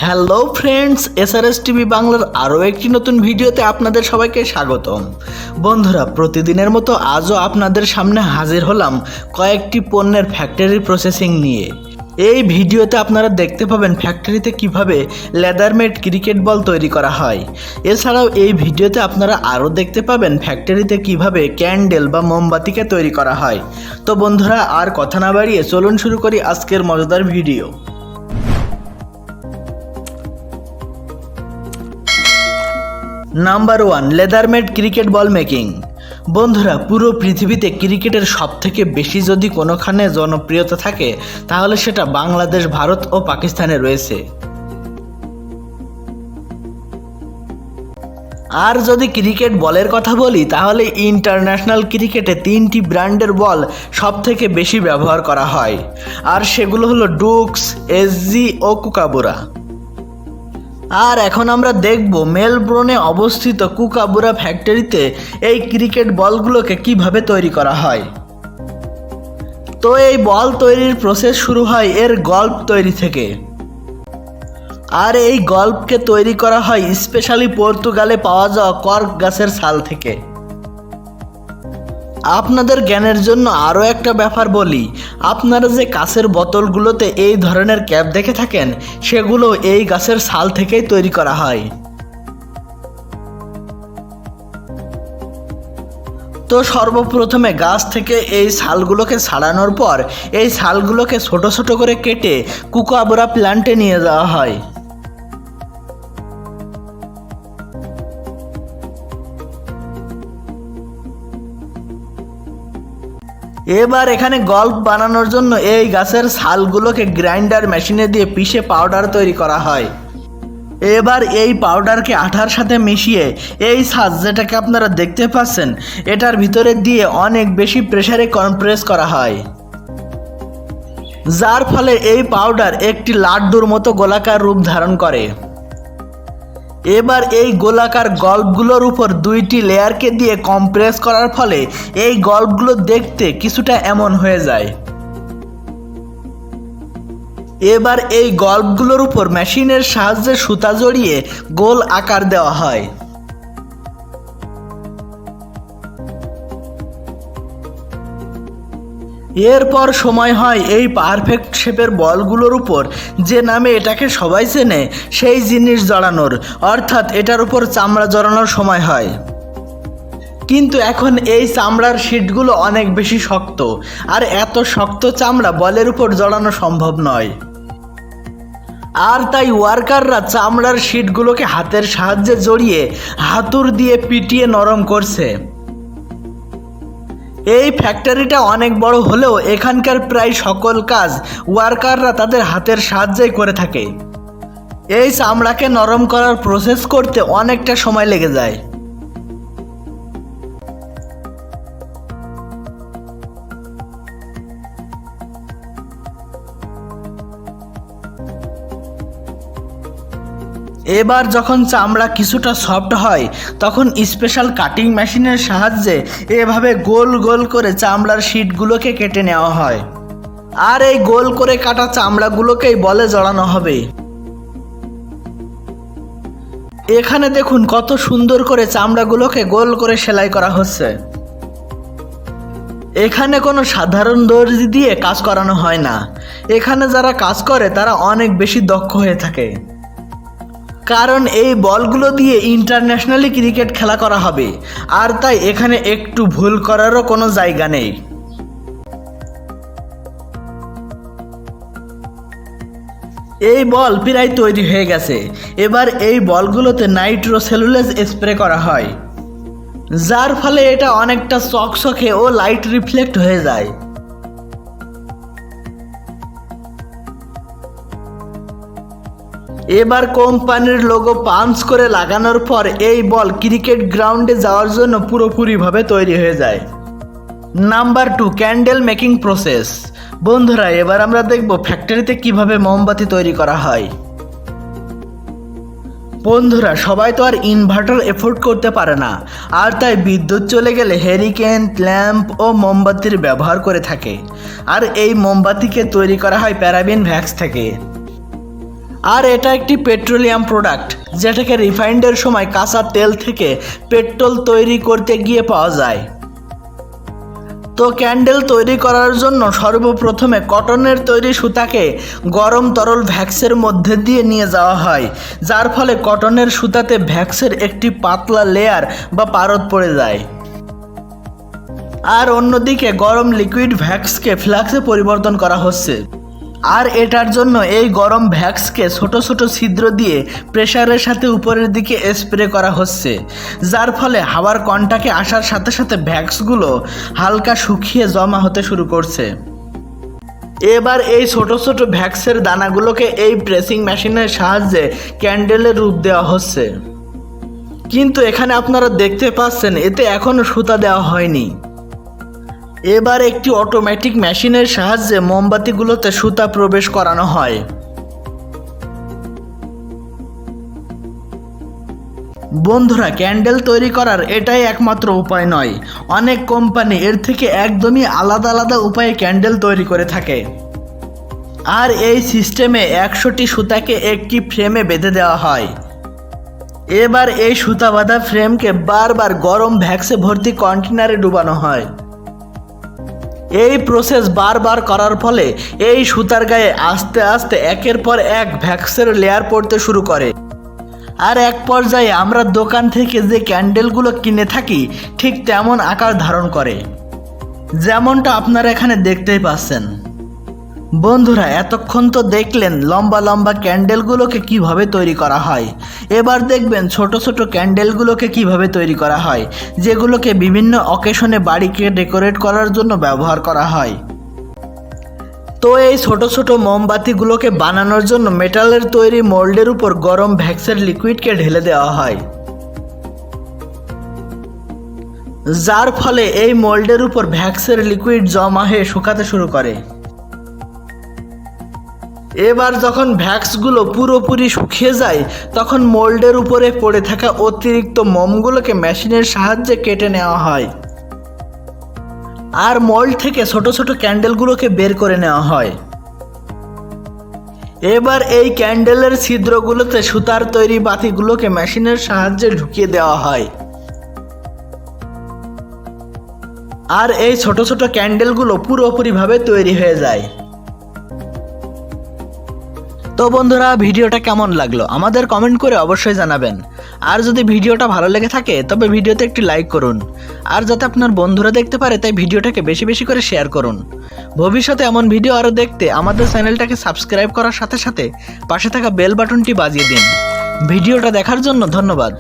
Hello friends, SRS TV বাংলার আরও একটি নতুন ভিডিওতে আপনাদের সবাইকে স্বাগতম। বন্ধুরা, প্রতিদিনের মতো আজও আপনাদের সামনে হাজির হলাম কয়েকটি পণ্যের ফ্যাক্টরি প্রসেসিং নিয়ে। এই ভিডিওতে আপনারা দেখতে পাবেন ফ্যাক্টরিতে কিভাবে লেদারমেড ক্রিকেট বল তৈরি করা হয়। এছাড়াও এই ভিডিওতে আপনারা আরও দেখতে পাবেন ফ্যাক্টরিতে কিভাবে ক্যান্ডেল বা মোমবাতিকে তৈরি করা হয়। তো বন্ধুরা, আর কথা না বাড়িয়ে চলুন শুরু করি আজকের মজাদার video. Number 1, leather made cricket ball making. বন্ধুরা, পুরো পৃথিবীতে ক্রিকেটের সবথেকে বেশি যদি কোনোখানে জনপ্রিয়তা থাকে তাহলে সেটা বাংলাদেশ, ভারত ও পাকিস্তানে রয়েছে। আর যদি ক্রিকেট বলের কথা বলি তাহলে ইন্টারন্যাশনাল ক্রিকেটে 3টি ব্র্যান্ডের বল সবথেকে বেশি ব্যবহার করা হয়, আর সেগুলো হলো ডুকস, এসজি ও কুকাবুরা। আর এখন আমরা দেখব মেলবোর্নে অবস্থিত কুকাবুরা ফ্যাক্টরিতে এই ক্রিকেট বলগুলোকে কিভাবে তৈরি করা হয়। তো এই বল তৈরির প্রসেস শুরু হয় এর গল্প তৈরি থেকে, আর এই গল্পকে তৈরি করা হয় স্পেশালি পর্তুগালে পাওয়া যাওয়া কর্ক গাছের ছাল থেকে। আপনাদের জ্ঞানের জন্য আরও একটা ব্যাপার বলি, আপনারা যে কাঁচের বোতলগুলোতে এই ধরনের ক্যাপ দেখে থাকেন সেগুলো এই গাছের ছাল থেকেই তৈরি করা হয়। তো সর্বপ্রথমে গাছ থেকে এই ছালগুলোকে ছাড়ানোর পর এই ছালগুলোকে ছোট ছোট করে কেটে কুকাবুরা প্ল্যান্টে নিয়ে যাওয়া হয়। এবার এখানে গল্প বানানোর জন্য এই গাছের ছালগুলোকে গ্রাইন্ডার মেশিনে দিয়ে পিষে পাউডার তৈরি করা হয়। এবার এই পাউডারকে আঠার সাথে মিশিয়ে এই ছাঁচ, যেটাকে আপনারা দেখতে পাচ্ছেন, এটার ভিতরে দিয়ে অনেক বেশি প্রেসারে কম্প্রেস করা হয়, যার ফলে এই পাউডার একটি লাড্ডুর মতো গোলাকার রূপ ধারণ করে। এবার এই গোলাকার গল্পগুলোর উপর 2টি লেয়ারকে দিয়ে কম্প্রেস করার ফলে এই গল্পগুলো দেখতে কিছুটা এমন হয়ে যায়। এবার এই গল্পগুলোর উপর মেশিনের সাহায্যে সুতা জড়িয়ে গোল আকার দেওয়া হয়। এরপর সময় হয় এই পারফেক্ট শেপের বলগুলোর উপর, যে নামে এটাকে সবাই চেনে, সেই জিনিস জড়ানোর, অর্থাৎ এটার উপর চামড়া জড়ানোর সময় হয়। কিন্তু এখন এই চামড়ার শিটগুলো অনেক বেশি শক্ত, আর এত শক্ত চামড়া বলের উপর জড়ানো সম্ভব নয়। আর তাই ওয়ার্কাররা চামড়ার শিটগুলোকে হাতের সাহায্যে জড়িয়ে হাতুড় দিয়ে পিটিয়ে নরম করছে। এই ফ্যাক্টরিটা অনেক বড় হলেও এখানকার প্রায় সকল কাজ ওয়ার্কাররা তাদের হাতের সাহায্যেই করে থাকে। এই চামড়াকে নরম করার প্রসেস করতে অনেকটা সময় লেগে যায়। এবার যখন চামড়া কিছুটা সফট হয় তখন স্পেশাল কাটিং মেশিনের সাহায্যে এভাবে গোল গোল করে চামড়ার শিটগুলোকে কেটে নেওয়া হয়, আর এই গোল করে কাটা চামড়াগুলোকেই বলে জড়ানো হবে। এখানে দেখুন কত সুন্দর করে চামড়াগুলোকে গোল করে সেলাই করা হচ্ছে। এখানে কোনো সাধারণ দর্জি দিয়ে কাজ করানো হয় না, এখানে যারা কাজ করে তারা অনেক বেশি দক্ষ হয়ে থাকে, কারণ এই বলগুলো দিয়ে ইন্টারন্যাশনালি ক্রিকেট খেলা করা হবে, আর তাই এখানে একটু ভুল করারও কোনো জায়গা নেই। এই বল প্রায় তৈরি হয়ে গেছে। এবার এই বলগুলোতে নাইট্রোসেলুলোজ স্প্রে করা হয়, যার ফলে এটা অনেকটা চকচকে ও লাইট রিফ্লেক্ট হয়ে যায়। এবার কোম্পানির লোগো পাঞ্চ করে লাগানোর পর এই বল ক্রিকেট গ্রাউন্ডে যাওয়ার জন্য পুরোপুরিভাবে তৈরি হয়ে যায়। Number 2, candle making process. বন্ধুরা, এবার আমরা দেখব ফ্যাক্টরিতে কিভাবে মোমবাতি তৈরি করা হয়। বন্ধুরা, সবাই তো আর ইনভার্টার এফোর্ড করতে পারে না, আর তাই বিদ্যুৎ চলে গেলে হেরিকেন, ল্যাম্প ও মোমবাতির ব্যবহার করে থাকে, আর এই মোমবাতিকে তৈরি করা হয় প্যারাবিন ভ্যাক্স থেকে। আর এটা একটি পেট্রোলিয়াম প্রোডাক্ট, যেটাকে রিফাইন্ডের সময় কাঁচা তেল থেকে পেট্রোল তৈরি করতে গিয়ে পাওয়া যায়। তো ক্যান্ডেল তৈরি করার জন্য সর্বপ্রথমে কটনের তৈরি সুতাকে গরম তরল ভ্যাক্সের মধ্যে দিয়ে নিয়ে যাওয়া হয়, যার ফলে কটনের সুতাতে ভ্যাক্সের একটি পাতলা লেয়ার বা পারদ পড়ে যায়। আর অন্যদিকে গরম লিকুইড ভ্যাক্সকে ফ্লাক্সে পরিবর্তন করা হচ্ছে। আর এটার জন্য এই গরম ভ্যাক্সকে ছোট ছোট ছিদ্র দিয়ে প্রেসারের সাথে উপরের দিকে স্প্রে করা হচ্ছে, যার ফলে হাওয়ার কন্টাক্টে আসার সাথে সাথে ভ্যাক্সগুলো হালকা শুকিয়ে জমা হতে শুরু করছে। এবার এই ছোট ছোট ভ্যাক্সের দানাগুলোকে এই প্রেসিং মেশিনের সাহায্যে ক্যান্ডেলের রূপ দেওয়া হচ্ছে। কিন্তু এখানে আপনারা দেখতে পাচ্ছেন এতে এখনও সুতা দেওয়া হয়নি। এবার একটি অটোমেটিক মেশিনের সাহায্যে মোমবাতিগুলোতে সুতা প্রবেশ করানো হয়। বন্ধুরা, ক্যান্ডেল তৈরি করার এটাই একমাত্র উপায় নয়, অনেক কোম্পানি এর থেকে একদমই আলাদা আলাদা উপায়ে ক্যান্ডেল তৈরি করে থাকে। আর এই সিস্টেমে 100টি সুতাকে একটি ফ্রেমে বেঁধে দেওয়া হয়। এবার এই সুতা বাঁধা ফ্রেমকে বারবার গরম ভ্যাক্সে ভর্তি কন্টেনারে ডুবানো হয়। এই প্রসেস বারবার করার ফলে এই সুতার গায়ে আস্তে আস্তে একের পর এক ভ্যাক্সের লেয়ার পড়তে শুরু করে। আর এক পর্যায়ে আমরা দোকান থেকে যে ক্যান্ডেলগুলো কিনে থাকি ঠিক তেমন আকার ধারণ করে, যেমনটা আপনারা এখানে দেখতেই পাচ্ছেন। বন্ধুরা, এতক্ষণ তো দেখলেন লম্বা লম্বা ক্যান্ডেলগুলোকে কিভাবে তৈরি করা হয়। এবার দেখবেন ছোট ছোট ক্যান্ডেলগুলোকে কিভাবে তৈরি করা হয়, যেগুলোকে বিভিন্ন অকেশনে বাড়িকে ডেকোরেট করার জন্য ব্যবহার করা হয়। তো এই ছোট ছোট মোমবাতিগুলোকে বানানোর জন্য মেটালের তৈরি মোল্ডের উপর গরম ভ্যাক্সের লিকুইডকে ঢেলে দেওয়া হয়, যার ফলে এই মোল্ডের উপর ভ্যাক্সের লিকুইড জমা হয়ে শুকাতে শুরু করে। এবার যখন ভ্যাক্সগুলো পুরোপুরি শুকিয়ে যায় তখন মোল্ডের উপরে পড়ে থাকা অতিরিক্ত মোমগুলোকে মেশিনের সাহায্যে কেটে নেওয়া হয়। আর মোল্ড থেকে ছোট ছোট ক্যান্ডেলগুলোকে বের করে নেওয়া হয়। এবার এই ক্যান্ডেলের ছিদ্রগুলোতে সুতার তৈরি বাতিগুলোকে মেশিনের সাহায্যে ঢুকিয়ে দেওয়া হয়। আর এই ছোট ছোট ক্যান্ডেলগুলো পুরোপুরিভাবে তৈরি হয়ে যায়। তো বন্ধুরা, ভিডিওটা কেমন লাগলো আমাদের কমেন্ট করে অবশ্যই জানাবেন। আর যদি ভিডিওটা ভালো লেগে থাকে তবে ভিডিওতে একটি লাইক করুন। আর যাতে আপনার বন্ধুরা দেখতে পারে তাই ভিডিওটাকে বেশি বেশি করে শেয়ার করুন। ভবিষ্যতে এমন ভিডিও আরও দেখতে আমাদের চ্যানেলটাকে সাবস্ক্রাইব করার সাথে সাথে পাশে থাকা বেল বাটনটি বাজিয়ে দিন। ভিডিওটা দেখার জন্য ধন্যবাদ।